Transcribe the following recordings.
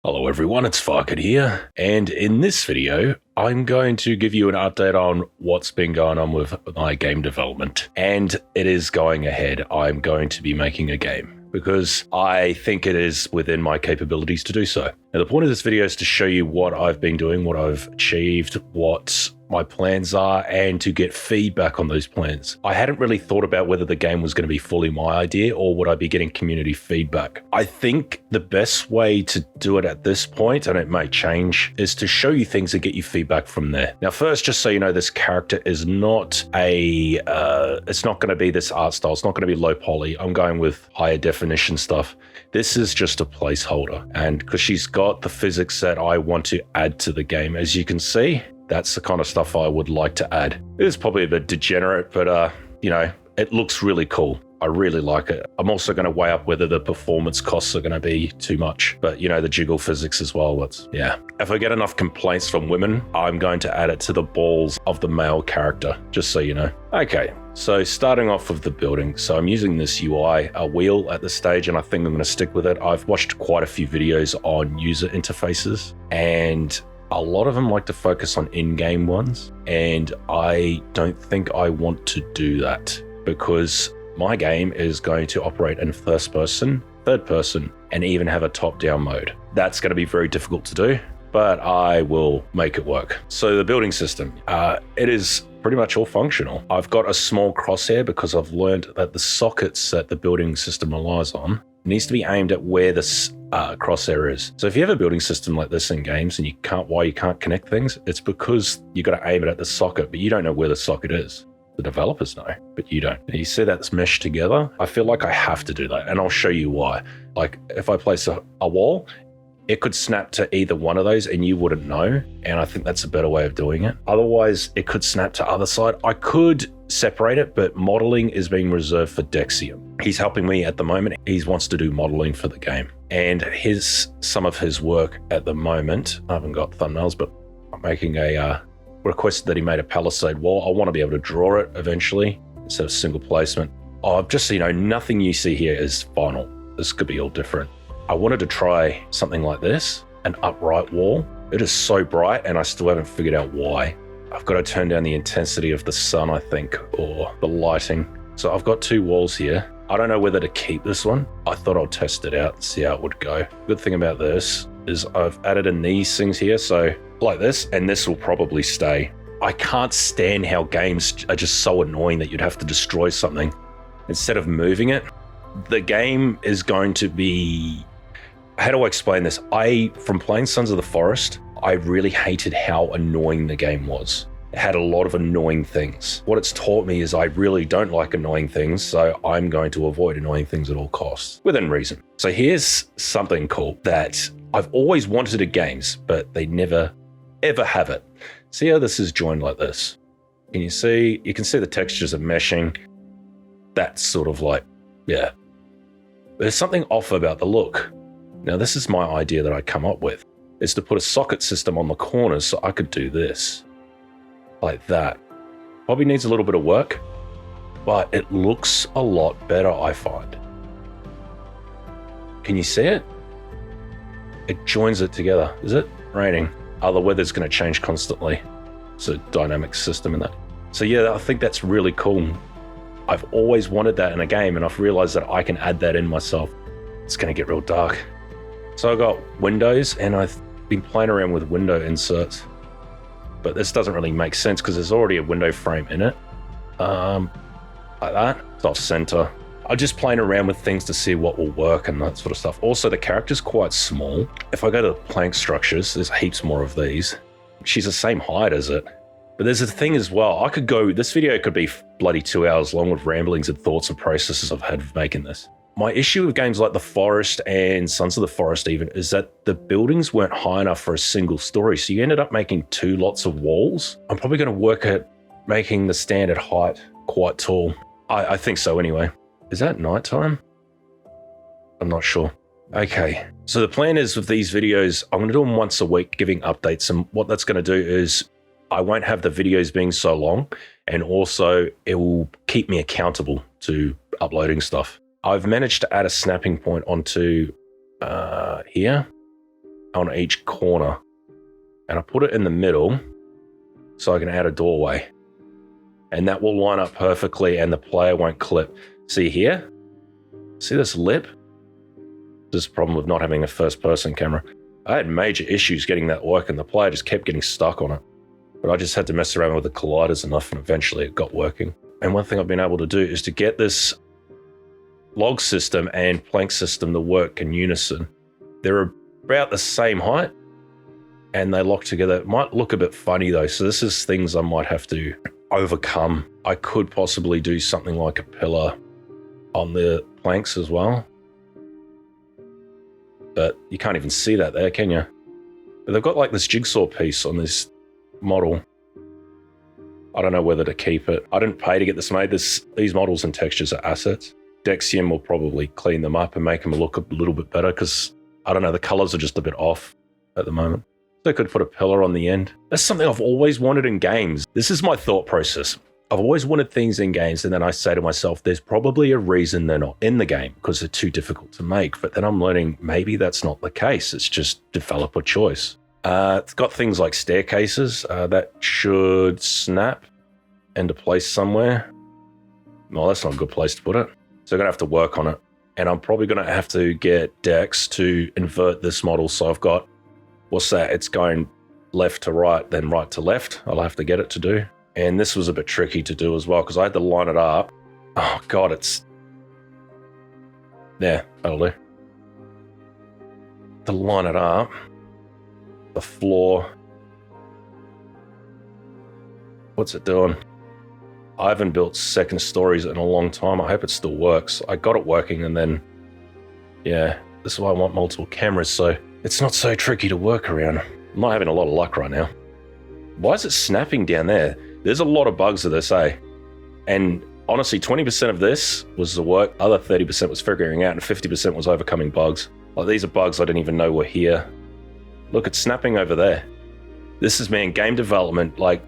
Hello everyone, it's Farket here, and in this video, I'm going to give you an update on what's been going on with my game development. And it is going ahead. I'm going to be making a game because I think it is within my capabilities to do so. Now, the point of this video is to show you what I've been doing, what I've achieved, what my plans are, and to get feedback on those plans. I hadn't really thought about whether the game was going to be fully my idea or would I be getting community feedback. I think the best way to do it at this point, and it may change, is to show you things and get you feedback from there. Now, first, just so you know, this character is not it's not going to be this art style. It's not going to be low poly. I'm going with higher definition stuff. This is just a placeholder, and because she's got the physics that I want to add to the game, as you can see, that's the kind of stuff I would like to add. It is probably a bit degenerate, but you know, it looks really cool. I really like it. I'm also going to weigh up whether the performance costs are going to be too much, but you know, the jiggle physics as well. Yeah. If I get enough complaints from women, I'm going to add it to the balls of the male character, just so you know. Okay, so starting off with the building. So I'm using this UI, a wheel at this stage, and I think I'm going to stick with it. I've watched quite a few videos on user interfaces, and a lot of them like to focus on in-game ones, and I don't think I want to do that because my game is going to operate in first person, third person, and even have a top-down mode. That's going to be very difficult to do, but I will make it work. So the building system, it is pretty much all functional. I've got a small crosshair because I've learned that the sockets that the building system relies on needs to be aimed at where this crosshair is. So if you have a building system like this in games and you can't connect things, it's because you got to aim it at the socket, but you don't know where the socket is. The developers know, but you don't. You see that's meshed together? I feel like I have to do that, and I'll show you why. Like if I place a wall, it could snap to either one of those and you wouldn't know, and I think that's a better way of doing it. Otherwise, it could snap to other side. I could separate it, but modeling is being reserved for Dexium. He's helping me at the moment. He wants to do modeling for the game, and some of his work at the moment, I haven't got thumbnails, but I'm making a requested that he made a palisade wall. I want to be able to draw it eventually instead of single placement. Just so you know, nothing you see here is final. This could be all different. I wanted to try something like this, an upright wall. It is so bright and I still haven't figured out why. I've got to turn down the intensity of the sun, I think, or the lighting. So I've got two walls here. I don't know whether to keep this one. I thought I'll test it out and see how it would go. Good thing about this is I've added in these things here. So like this, and this will probably stay. I can't stand how games are just so annoying that you'd have to destroy something instead of moving it. The game is going to be, how do I explain this? From playing Sons of the Forest, I really hated how annoying the game was. It had a lot of annoying things. What it's taught me is I really don't like annoying things, so I'm going to avoid annoying things at all costs, within reason. So here's something cool that I've always wanted in games, but they never ever have it. See how this is joined like this? Can you see? You can see the textures are meshing. That's sort of like, yeah. There's something off about the look. Now this is my idea that I come up with, is to put a socket system on the corners so I could do this. Like that. Probably needs a little bit of work, but it looks a lot better, I find. Can you see it? It joins it together. Is it raining? Oh, the weather's going to change constantly. It's a dynamic system in that. So yeah, I think that's really cool. I've always wanted that in a game, and I've realized that I can add that in myself. It's going to get real dark. So I've got windows, and I've been playing around with window inserts. But this doesn't really make sense because there's already a window frame in it. Like that. It's off center. I'm just playing around with things to see what will work and that sort of stuff. Also, the character's quite small. If I go to plank structures, there's heaps more of these. She's the same height as it. But there's a thing as well. This video could be bloody 2 hours long with ramblings and thoughts and processes I've had of making this. My issue with games like The Forest and Sons of the Forest even is that the buildings weren't high enough for a single story. So you ended up making two lots of walls. I'm probably going to work at making the standard height quite tall. I think so anyway. Is that nighttime? I'm not sure. Okay, so the plan is with these videos, I'm going to do them once a week, giving updates. And what that's going to do is I won't have the videos being so long. And also it will keep me accountable to uploading stuff. I've managed to add a snapping point onto here. on each corner. And I put it in the middle so I can add a doorway. And that will line up perfectly and the player won't clip. See here? See this lip? This is the problem with not having a first-person camera. I had major issues getting that working. The player just kept getting stuck on it. But I just had to mess around with the colliders enough and eventually it got working. And one thing I've been able to do is to get this log system and plank system to work in unison. They're about the same height and they lock together. It might look a bit funny though, so this is things I might have to overcome. I could possibly do something like a pillar on the planks as well. But you can't even see that there, can you? But they've got like this jigsaw piece on this model. I don't know whether to keep it. I didn't pay to get this made. These models and textures are assets. Dexium will probably clean them up and make them look a little bit better because, I don't know, the colors are just a bit off at the moment. So I could put a pillar on the end. That's something I've always wanted in games. This is my thought process. I've always wanted things in games and then I say to myself, there's probably a reason they're not in the game because they're too difficult to make. But then I'm learning maybe that's not the case. It's just developer choice. It's got things like staircases that should snap into place somewhere. No, that's not a good place to put it. So I'm going to have to work on it. And I'm probably going to have to get decks to invert this model. So I've got, what's that? It's going left to right, then right to left. I'll have to get it to do. And this was a bit tricky to do as well because I had to line it up. Oh God, it's... Yeah, that'll do. To line it up. The floor. What's it doing? I haven't built second stories in a long time. I hope it still works. I got it working and then... Yeah, this is why I want multiple cameras so it's not so tricky to work around. I'm not having a lot of luck right now. Why is it snapping down there? There's a lot of bugs of this, eh? And honestly, 20% of this was the work, other 30% was figuring out, and 50% was overcoming bugs. Like these are bugs I didn't even know were here. Look, it's snapping over there. This is, man, game development. Like,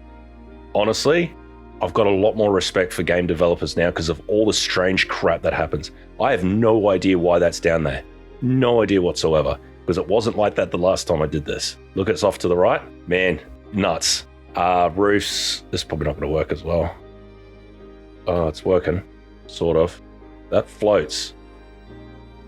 honestly, I've got a lot more respect for game developers now because of all the strange crap that happens. I have no idea why that's down there. No idea whatsoever. Because it wasn't like that the last time I did this. Look, it's off to the right. Man, nuts. Roofs, this is probably not going to work as well. Oh, it's working, sort of. That floats.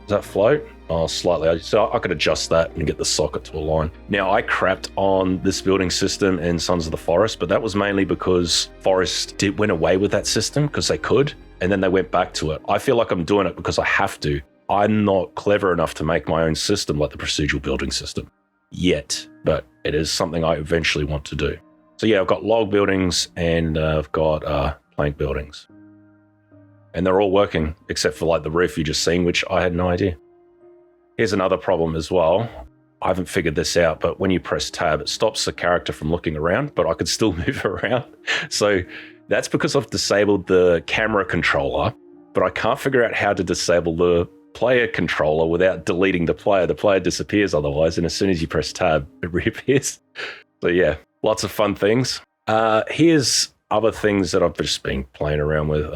Does that float? Oh, slightly. So I could adjust that and get the socket to align. Now, I crapped on this building system in Sons of the Forest, but that was mainly because Forest went away with that system because they could, and then they went back to it. I feel like I'm doing it because I have to. I'm not clever enough to make my own system like the procedural building system yet, but it is something I eventually want to do. So yeah, I've got log buildings and I've got plank buildings. And they're all working, except for like the roof you just seen, which I had no idea. Here's another problem as well. I haven't figured this out, but when you press tab, it stops the character from looking around, but I could still move around. So that's because I've disabled the camera controller, but I can't figure out how to disable the player controller without deleting the player. The player disappears otherwise, and as soon as you press tab, it reappears. So yeah, lots of fun things. Here's other things that I've just been playing around with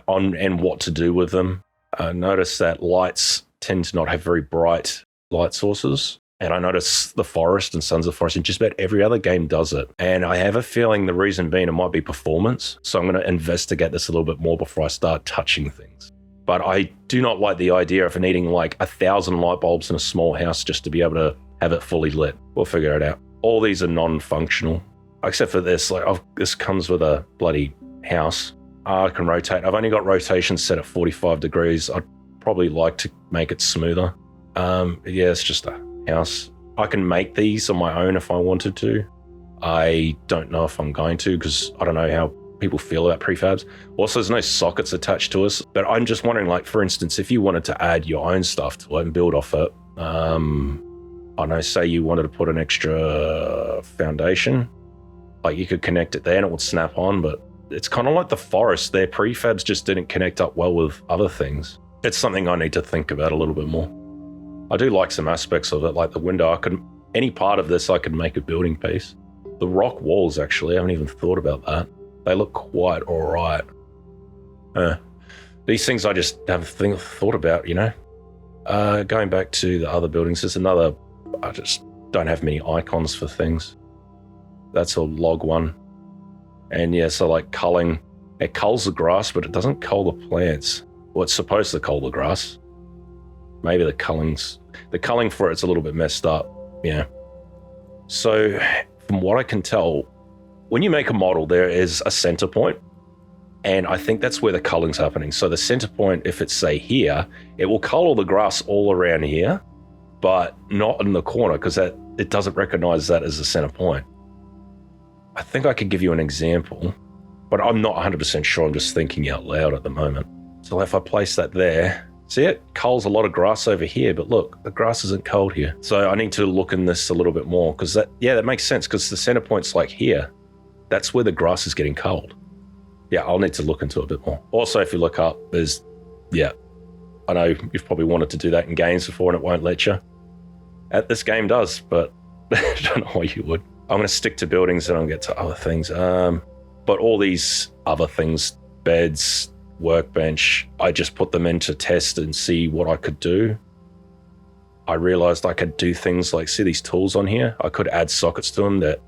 on and what to do with them. Notice that lights tend to not have very bright light sources. And I notice the Forest and Sons of Forest and just about every other game does it. And I have a feeling the reason being it might be performance. So I'm going to investigate this a little bit more before I start touching things. But I do not like the idea of needing like 1,000 light bulbs in a small house just to be able to have it fully lit. We'll figure it out. All these are non-functional, except for this. Like, this comes with a bloody house. I can rotate. I've only got rotation set at 45 degrees. I'd probably like to make it smoother. Yeah, it's just a house. I can make these on my own if I wanted to. I don't know if I'm going to because I don't know how people feel about prefabs. Also, there's no sockets attached to us, but I'm just wondering, like, for instance, if you wanted to add your own stuff to it and build off it, I don't know, say you wanted to put an extra foundation, like you could connect it there and it would snap on, but it's kind of like the Forest. Their prefabs just didn't connect up well with other things. It's something I need to think about a little bit more. I do like some aspects of it, like the window. Any part of this I could make a building piece. The rock walls, actually, I haven't even thought about that. They look quite all right. These things I just haven't thought about, you know. Going back to the other buildings, there's another I just don't have many icons for things. That's a log one. And yeah, so like culling, it culls the grass, but it doesn't cull the plants. Well, it's supposed to cull the grass. Maybe the culling for it's a little bit messed up. Yeah. So from what I can tell, when you make a model, there is a center point. And I think that's where the culling's happening. So the center point, if it's say here, it will cull all the grass all around here, but not in the corner because it doesn't recognize that as the center point. I think I could give you an example, but I'm not 100% sure. I'm just thinking out loud at the moment. So if I place that there, see it culls a lot of grass over here, but look, the grass isn't culled here. So I need to look in this a little bit more because that makes sense because the center point's like here. That's where the grass is getting culled. Yeah, I'll need to look into it a bit more. Also, if you look up, I know you've probably wanted to do that in games before and it won't let you. This game does, but I don't know why you would. I'm going to stick to buildings and I'll get to other things. But all these other things, beds, workbench, I just put them in to test and see what I could do. I realized I could do things like, see these tools on here? I could add sockets to them that,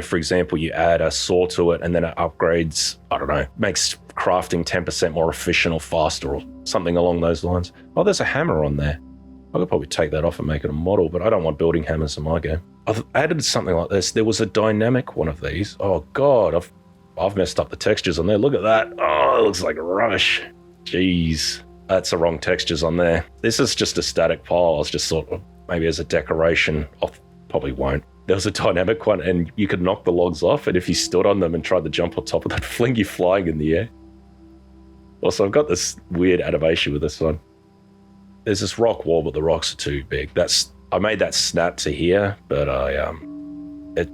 for example, you add a saw to it and then it upgrades, I don't know, makes crafting 10% more efficient or faster or something along those lines. Oh, there's a hammer on there. I could probably take that off and make it a model, but I don't want building hammers in my game. I've added something like this. There was a dynamic one of these. Oh God, I've messed up the textures on there. Look at that. Oh, it looks like rubbish. Jeez. That's the wrong textures on there. This is just a static file. I was just sort of maybe as a decoration. Probably won't. There was a dynamic one and you could knock the logs off, and if you stood on them and tried to jump on top of them, fling you flying in the air. Also, I've got this weird animation with this one. There's this rock wall, but the rocks are too big. I made that snap to here, but it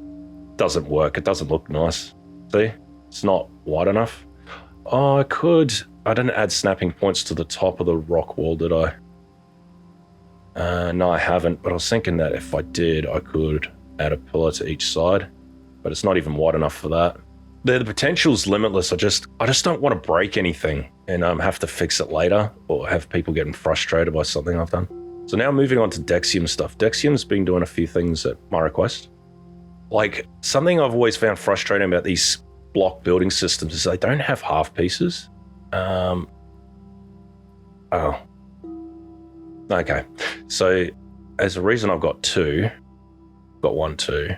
doesn't work. It doesn't look nice. See? It's not wide enough. Oh, I didn't add snapping points to the top of the rock wall, did I? No, I haven't, but I was thinking that if I did, I could add a pillar to each side, but it's not even wide enough for that. The potential's limitless. I just don't want to break anything and have to fix it later or have people getting frustrated by something I've done. So now moving on to Dexium stuff. Dexium's been doing a few things at my request. Like, something I've always found frustrating about these block building systems is they don't have half pieces. Okay. So as a reason I've got one, two,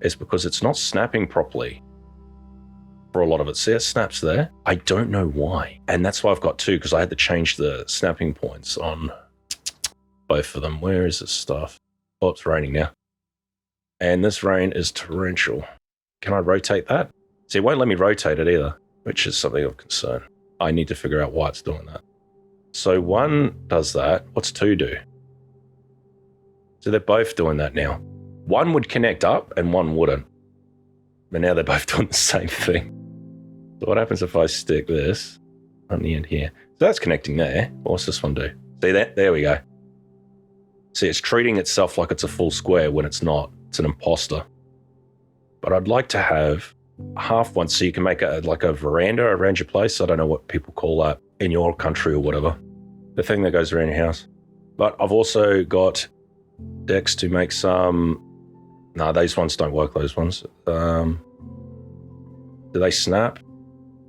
is because it's not snapping properly for a lot of it. See, it snaps there. I don't know why. And that's why I've got two, because I had to change the snapping points on both of them. Where is this stuff? Oh, it's raining now. And this rain is torrential. Can I rotate that? See, it won't let me rotate it either, which is something of concern. I need to figure out why it's doing that. So one does that. What's two do? So they're both doing that now. One would connect up and one wouldn't. But now they're both doing the same thing. So what happens if I stick this on the end here? So that's connecting there. What's this one do? See that? There we go. See, it's treating itself like it's a full square when it's not. It's an imposter. But I'd like to have half one so you can make like a veranda around your place. I don't know what people call that in your country or whatever. The thing that goes around your house. But I've also got decks to make some... No, these ones don't work, those ones. Do they snap?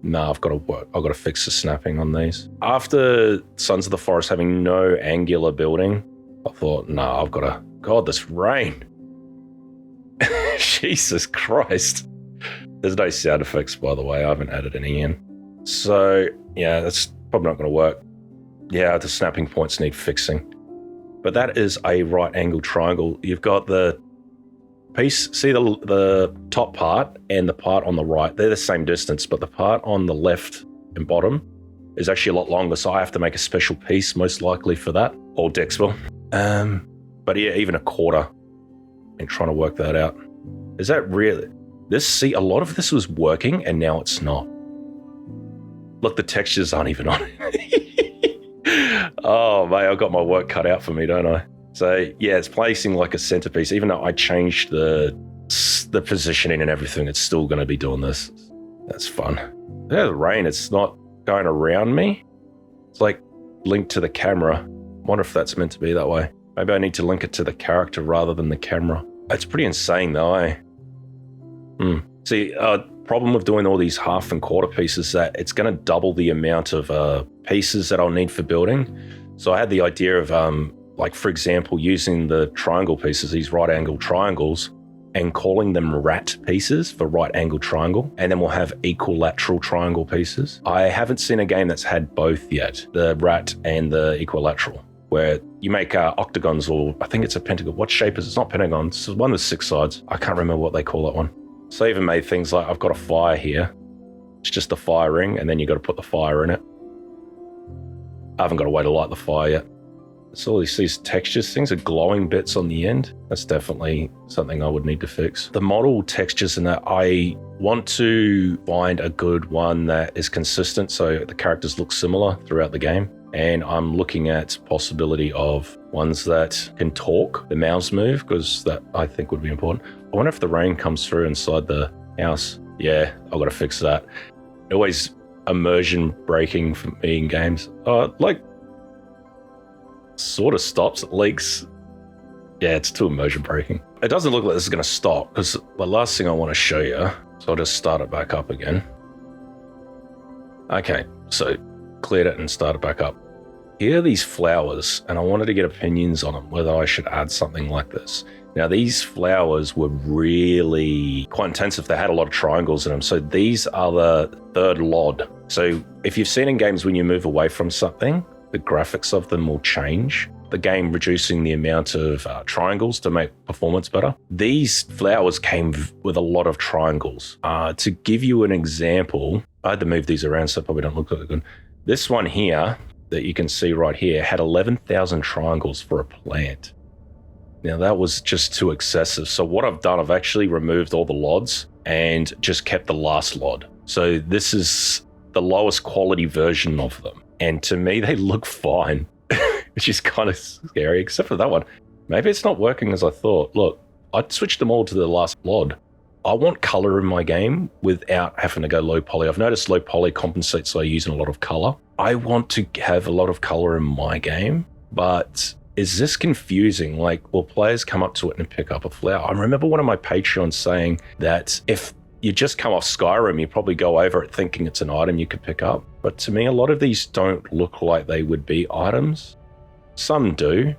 No, I've got to fix the snapping on these. After Sons of the Forest having no angular building, I thought, no, I've got to... God, this rain. Jesus Christ. There's no sound effects, by the way. I haven't added any in. So, yeah, that's probably not going to work. Yeah, the snapping points need fixing. But that is a right angle triangle. You've got the piece, see the top part and the part on the right, they're the same distance, but the part on the left and bottom is actually a lot longer, so I have to make a special piece most likely for that, or decks will. But yeah, even a quarter, and trying to work that out. Is that really... See, a lot of this was working and now it's not. Look, the textures aren't even on it. Oh, mate, I've got my work cut out for me, don't I? So, yeah, it's placing like a centerpiece. Even though I changed the positioning and everything, it's still going to be doing this. That's fun. Yeah, the rain, it's not going around me. It's like linked to the camera. Wonder if that's meant to be that way. Maybe I need to link it to the character rather than the camera. It's pretty insane though, eh? See, problem with doing all these half and quarter pieces is that it's going to double the amount of pieces that I'll need for building. So I had the idea of, like for example, using the triangle pieces, these right angle triangles, and calling them rat pieces for right angle triangle, and then we'll have equilateral triangle pieces. I haven't seen a game that's had both yet, the rat and the equilateral, where you make octagons, or I think it's a pentagon. What shape is it? It's not pentagon, it's one with 6 sides. I can't remember what they call that one. So I even made things like, I've got a fire here. It's just a fire ring, and then you got to put the fire in it. I haven't got a way to light the fire yet. So all these textures, things are glowing bits on the end. That's definitely something I would need to fix. The model textures and that, I want to find a good one that is consistent so the characters look similar throughout the game. And I'm looking at possibility of ones that can talk, the mouths move, because that I think would be important. I wonder if the rain comes through inside the house. Yeah, I've got to fix that. Always immersion breaking for me in games. Like, sort of stops, it leaks. Yeah, it's too immersion breaking. It doesn't look like this is going to stop, because the last thing I want to show you, so I'll just start it back up again. Okay, so cleared it and started back up. Here are these flowers, and I wanted to get opinions on them, whether I should add something like this. Now, these flowers were really quite intensive. They had a lot of triangles in them. So these are the third LOD. So if you've seen in games when you move away from something, the graphics of them will change. The game reducing the amount of triangles to make performance better. These flowers came with a lot of triangles. To give you an example, I had to move these around so they probably don't look that good. This one here that you can see right here had 11,000 triangles for a plant. Now that was just too excessive. So what I've done, I've actually removed all the LODs and just kept the last LOD. So this is the lowest quality version of them. And to me, they look fine, which is kind of scary, except for that one. Maybe it's not working as I thought. Look, I switched them all to the last LOD. I want color in my game without having to go low poly. I've noticed low poly compensates by using a lot of color. I want to have a lot of color in my game, but is this confusing? Like, will players come up to it and pick up a flower? I remember one of my Patreons saying that if you just come off Skyrim, you probably go over it thinking it's an item you could pick up. But to me, a lot of these don't look like they would be items. Some do.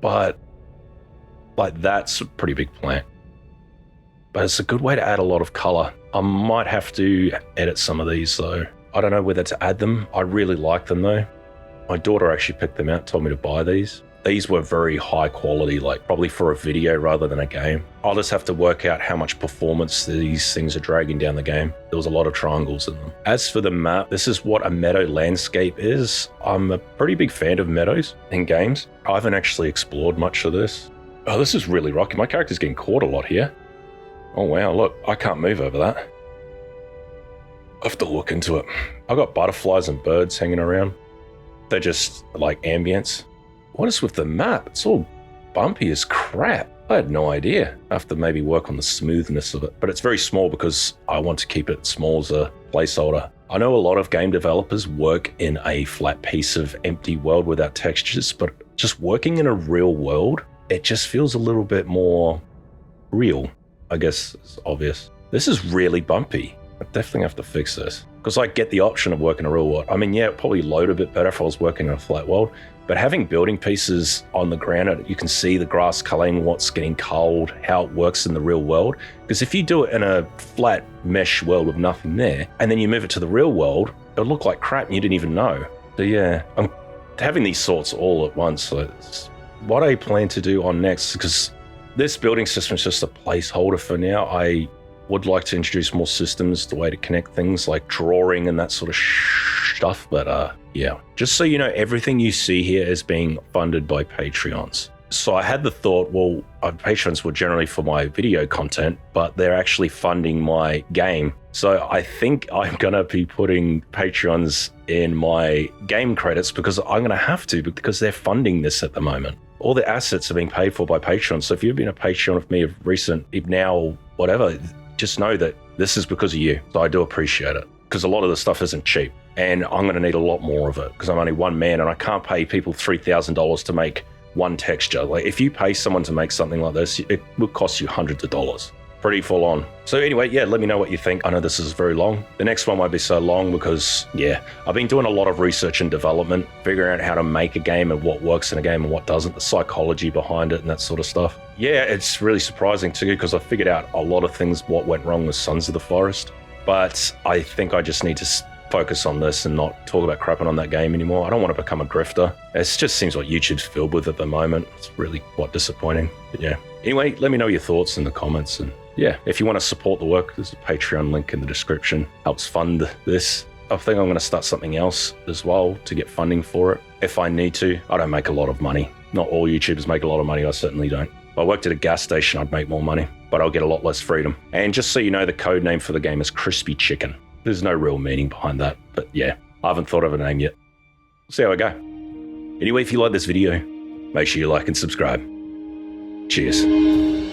But like, that's a pretty big plant. But it's a good way to add a lot of color. I might have to edit some of these though. I don't know whether to add them. I really like them though. My daughter actually picked them out, told me to buy these. These were very high quality, like probably for a video rather than a game. I'll just have to work out how much performance these things are dragging down the game. There was a lot of triangles in them. As for the map, this is what a meadow landscape is. I'm a pretty big fan of meadows in games. I haven't actually explored much of this. Oh, this is really rocky. My character's getting caught a lot here. Oh wow, look, I can't move over that. I have to look into it. I've got butterflies and birds hanging around. They're just like ambience. What is with the map? It's all bumpy as crap. I had no idea. I have to maybe work on the smoothness of it. But it's very small because I want to keep it small as a placeholder. I know a lot of game developers work in a flat piece of empty world without textures, but just working in a real world, it just feels a little bit more real. I guess it's obvious. This is really bumpy. I definitely have to fix this because I get the option of working in a real world. I mean, yeah, it probably load a bit better if I was working in a flat world, but having building pieces on the ground, you can see the grass culling, what's getting culled, how it works in the real world. Because if you do it in a flat mesh world with nothing there, and then you move it to the real world, it'll look like crap and you didn't even know. So yeah, I'm having these thoughts all at once. So it's what I plan to do on next, because this building system is just a placeholder for now. I would like to introduce more systems, the way to connect things like drawing and that sort of stuff. But yeah, just so you know, everything you see here is being funded by Patreons. So I had the thought, well, Patreons were generally for my video content, but they're actually funding my game. So I think I'm going to be putting Patreons in my game credits because I'm going to have to, because they're funding this at the moment. All the assets are being paid for by Patreon. So if you've been a Patreon with me of recent, if now or whatever, just know that this is because of you. So I do appreciate it because a lot of the stuff isn't cheap. and I'm going to need a lot more of it because I'm only one man and I can't pay people $3,000 to make one texture. Like if you pay someone to make something like this, it will cost you hundreds of dollars. Pretty full on. So anyway, yeah, let me know what you think. I know this is very long. The next one won't be so long because, yeah, I've been doing a lot of research and development, figuring out how to make a game and what works in a game and what doesn't, the psychology behind it and that sort of stuff. Yeah, it's really surprising too because I figured out a lot of things what went wrong with Sons of the Forest, but I think I just need to focus on this and not talk about crapping on that game anymore. I don't want to become a grifter. It just seems what YouTube's filled with at the moment. It's really quite disappointing, but yeah. Anyway, let me know your thoughts in the comments, and yeah, if you want to support the work, there's a Patreon link in the description. Helps fund this. I think I'm going to start something else as well to get funding for it if I need to. I don't make a lot of money. Not all YouTubers make a lot of money. I certainly don't. If I worked at a gas station, I'd make more money, but I'll get a lot less freedom. And just so you know, the code name for the game is Crispy Chicken. There's no real meaning behind that, but yeah, I haven't thought of a name yet. We'll see how I go. Anyway, if you like this video, make sure you like and subscribe. Cheers.